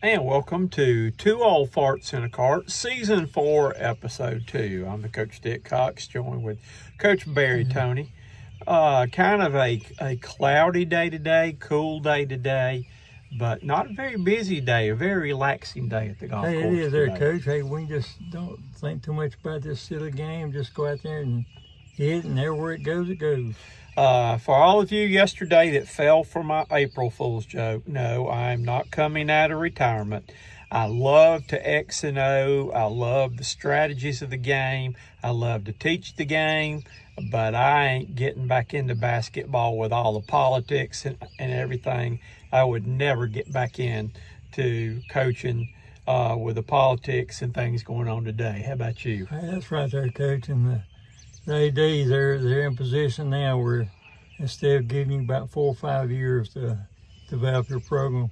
And welcome to Two Old Farts in a Cart, Season 4, Episode 2. I'm the Coach Dick Cox, joined with Coach Barry Toney. Kind of a cloudy day today, cool day today, but not a very busy day, a very relaxing day at the golf course. Hey, it is today. there, Coach. Hey, we just don't think too much about this silly game. Just go out there and hit, and everywhere it goes, it goes. For all of you yesterday that fell for my April Fool's joke, no, I'm not coming out of retirement. I love to X and O. I love the strategies of the game. I love to teach the game, but I ain't getting back into basketball with all the politics and everything. I would never get back into coaching with the politics and things going on today. How about you? Hey, that's right there, Coach. And the ADs, they're in position now where instead of giving you about 4 or 5 years to develop your program,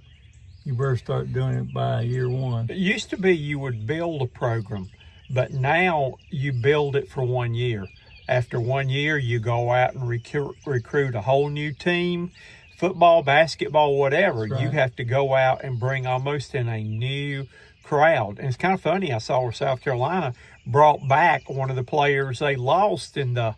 you better start doing it by year one. It used to be you would build a program, but now you build it for 1 year. After 1 year, you go out and recruit a whole new team, football, basketball, whatever. Right. You have to go out and bring almost in a new crowd. And it's kind of funny, I saw where South Carolina brought back one of the players they lost in the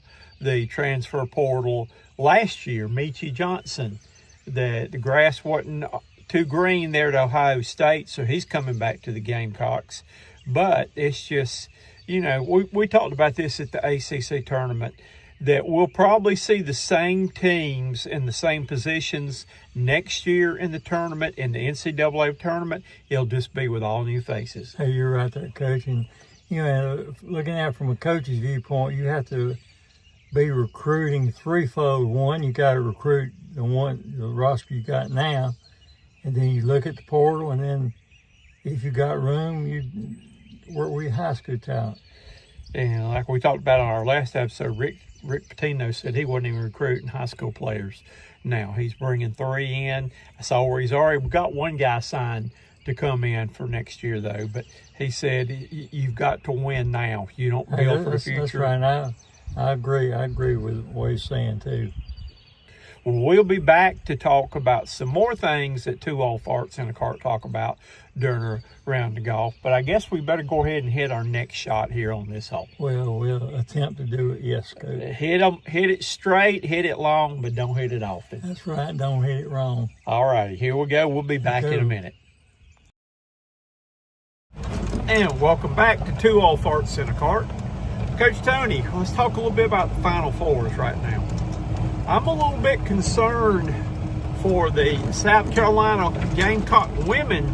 transfer portal last year, Meechie Johnson. The grass wasn't too green there at Ohio State, so he's coming back to the Gamecocks. But it's just, you know, we talked about this at the ACC tournament, that we'll probably see the same teams in the same positions next year in the tournament, in the NCAA tournament. It'll just be with all new faces. Hey, you're right there, Coach. And, you know, looking at it from a coach's viewpoint, you have to be recruiting threefold. One, you got to recruit the roster you got now, and then you look at the portal, and then if you got room, you work with your high school talent. And like we talked about on our last episode, Rick Pitino said he wasn't even recruiting high school players now. He's bringing 3 in. I saw where he's already got one guy signed to come in for next year, though. But he said you've got to win now. You don't build for the future. That's right. Now, I agree. I agree with what he's saying, too. Well, we'll be back to talk about some more things that Two Old Farts in a Cart talk about during a round of golf. But I guess we better go ahead and hit our next shot here on this hole. Well, we'll attempt to do it, yes, Coach. Hit it straight, hit it long, but don't hit it often. That's right. Don't hit it wrong. All righty, here we go. We'll be back in a minute. And welcome back to Two Old Farts in a Cart. Coach Toney, let's talk a little bit about the Final Fours right now. I'm a little bit concerned for the South Carolina Gamecock women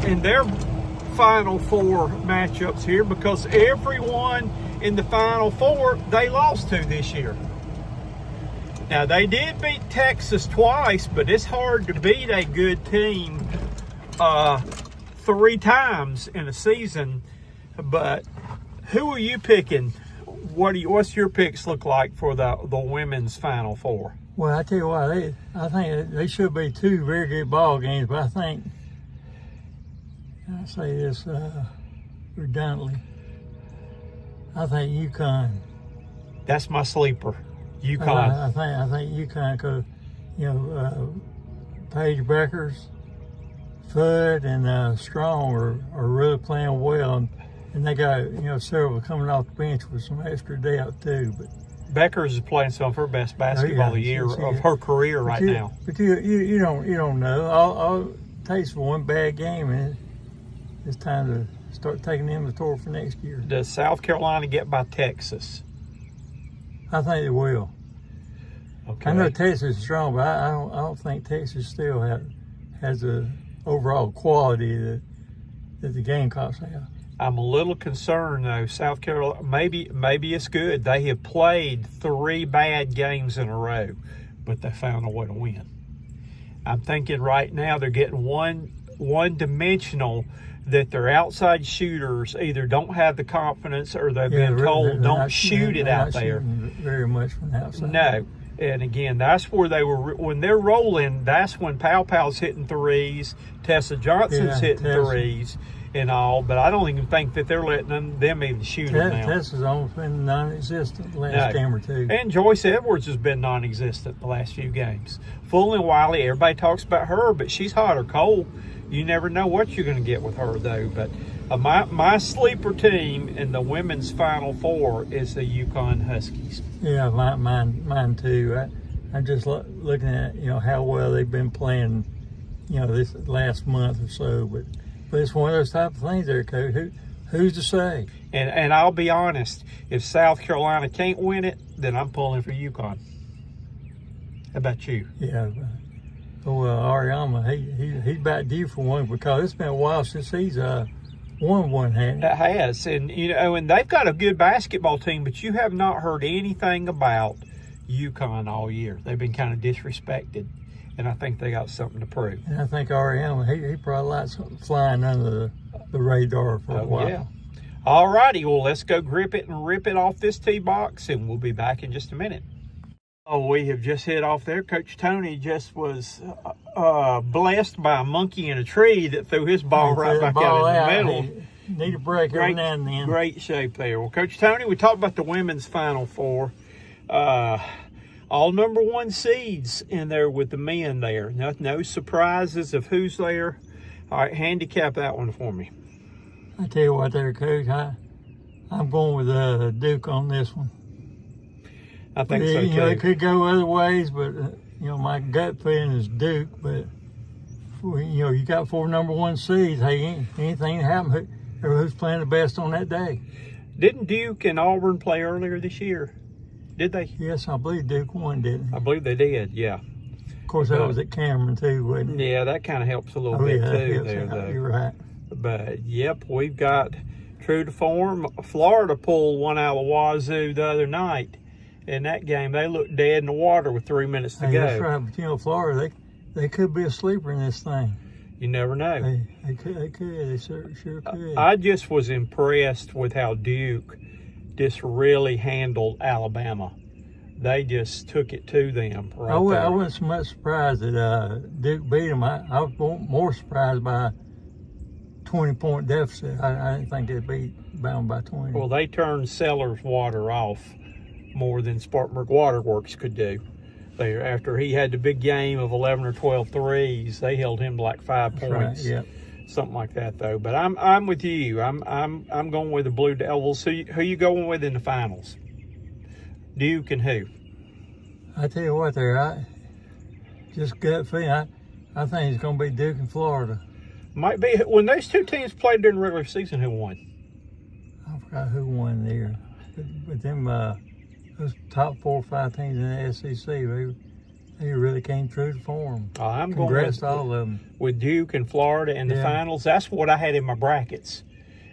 in their Final Four matchups here, because everyone in the Final Four they lost to this year. Now, they did beat Texas twice, but it's hard to beat a good team 3 times in a season. But who are you picking? What's your picks look like for the women's Final Four? Well, I tell you what, I think they should be 2 very good ball games, but I think, I say this redundantly, I think UConn. That's my sleeper, UConn. I think UConn, because, you know, Paige Beckers, Fudd, and Strong are really playing well. And they got, you know, several coming off the bench with some extra depth, too. But Beckers is playing some of her best basketball of her career right now. But you don't know. All it takes for one bad game, and it's time to start taking inventory for next year. Does South Carolina get by Texas? I think they will. Okay. I know Texas is strong, but I don't think Texas still has the overall quality that the Gamecocks have. I'm a little concerned, though. South Carolina, maybe it's good. They have played 3 bad games in a row, but they found a way to win. I'm thinking right now they're getting one-dimensional, that their outside shooters either don't have the confidence or they've been told don't shoot it out there. Very much from the outside. No. And again, that's where they were, when they're rolling, that's when Pow's hitting threes, Tessa Johnson's hitting threes and all, but I don't even think that they're letting them even shoot it now. Tessa's almost been non-existent the last game or 2. And Joyce Edwards has been non-existent the last few games. Fooling Wiley, everybody talks about her, but she's hot or cold. You never know what you're going to get with her, though. But my sleeper team in the women's Final Four is the Yukon Huskies. Yeah, mine too. I'm just looking at how well they've been playing, this last month or so. But it's one of those type of things there, Coach. Who's to say? And I'll be honest, if South Carolina can't win it, then I'm pulling for Yukon. How about you? Yeah. Ariama, he's about due for one because it's been a while since he's won one, hasn't he? It has, and and they've got a good basketball team, but you have not heard anything about Yukon all year. They've been kind of disrespected, and I think they got something to prove. And I think Ariama, he probably likes flying under the radar for a while. Yeah. All righty, well, let's go grip it and rip it off this tee box, and we'll be back in just a minute. Oh, we have just hit off there. Coach Toney just was blessed by a monkey in a tree that threw his ball right back out in the middle. Need a break every now and then. Great shape there. Well, Coach Toney, we talked about the women's Final Four. All number one seeds in there with the men there. No surprises of who's there. All right, handicap that one for me. I tell you what there, Coach, I'm going with Duke on this one. I think so, too. It could go other ways, but, my gut feeling is Duke. But, you got 4 number one seeds. Hey, anything happen, who's playing the best on that day? Didn't Duke and Auburn play earlier this year? Did they? Yes, I believe Duke won, didn't they? I believe they did, yeah. Of course, that was at Cameron, too, wasn't it? Yeah, that kind of helps a little bit, too, there, though. You're right. But, yep, we've got, true to form, Florida pulled one out of Wazoo the other night. In that game, they looked dead in the water with 3 minutes to go. That's right, but Florida, they could be a sleeper in this thing. You never know. They could. They sure could. I just was impressed with how Duke just really handled Alabama. They just took it to them right there. I wasn't so much surprised that Duke beat them. I was more surprised by 20-point deficit. I didn't think they'd be bound by 20. Well, they turned Sellers' water off more than Spartanburg Waterworks could do. After he had the big game of 11 or 12 threes, they held him to like 5 points. Right, yep. Something like that, though. But I'm with you. I'm going with the Blue Devils. Who you going with in the finals? Duke and who? I tell you what, I just gut feeling. I think it's going to be Duke and Florida. Might be. When those two teams played during the regular season, who won? I forgot who won there. But them those top 4 or 5 teams in the SEC, they really came true to form. I'm Congrats going to all of them. With Duke and Florida in the finals. That's what I had in my brackets.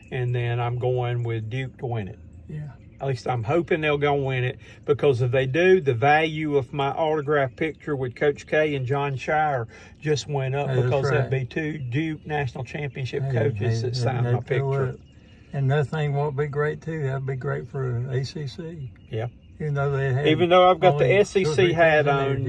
And then I'm going with Duke to win it. Yeah. At least I'm hoping they'll go win it, because if they do, the value of my autograph picture with Coach K and John Shire just went up, because that'd be 2 Duke national championship coaches that signed my picture. And that thing won't be great, too. That'd be great for ACC. Yeah. Even though I've got the SEC hat on,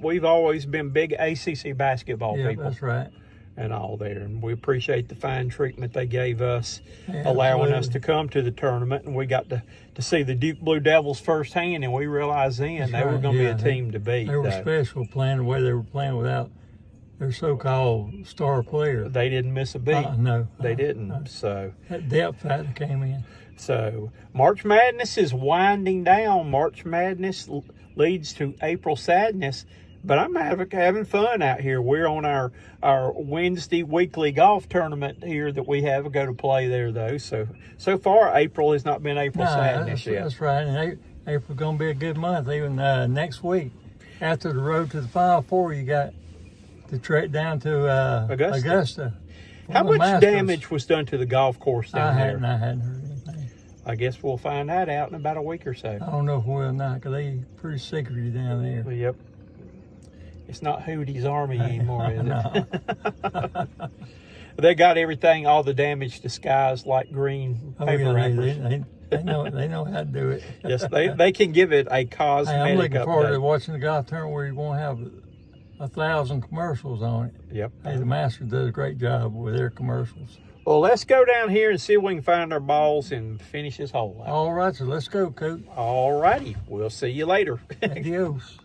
we've always been big ACC basketball people. That's right. And all there. And we appreciate the fine treatment they gave us, Yeah, allowing us to come to the tournament. And we got to see the Duke Blue Devils firsthand, and we realized then they were going to be a team to beat. They were special playing the way they were playing without their so-called star player. They didn't miss a beat. No. They didn't. So that depth factor came in. So March Madness is winding down. March Madness leads to April Sadness. But I'm having fun out here. We're on our Wednesday weekly golf tournament here that we have. Go to play there, though. So far, April has not been April Sadness yet. That's right. And April's going to be a good month. Even next week, after the road to the Final Four, you got the trek down to Augusta. How much damage was done to the golf course down there? I hadn't heard anything. I guess we'll find that out in about a week or so. I don't know if we'll not, because they pretty secretive down there. Yep. It's not Hootie's Army anymore, is it? They got everything, all the damage disguised like green paper wrappers. They know how to do it. Yes, they can give it a cosmetic I'm looking forward to update. watching the golf tournament where you won't have 1,000 commercials on it. Yep. Hey, the Masters does a great job with their commercials. Well, let's go down here and see if we can find our balls and finish this hole out. All right, so let's go, Coach. All righty. We'll see you later. Adios.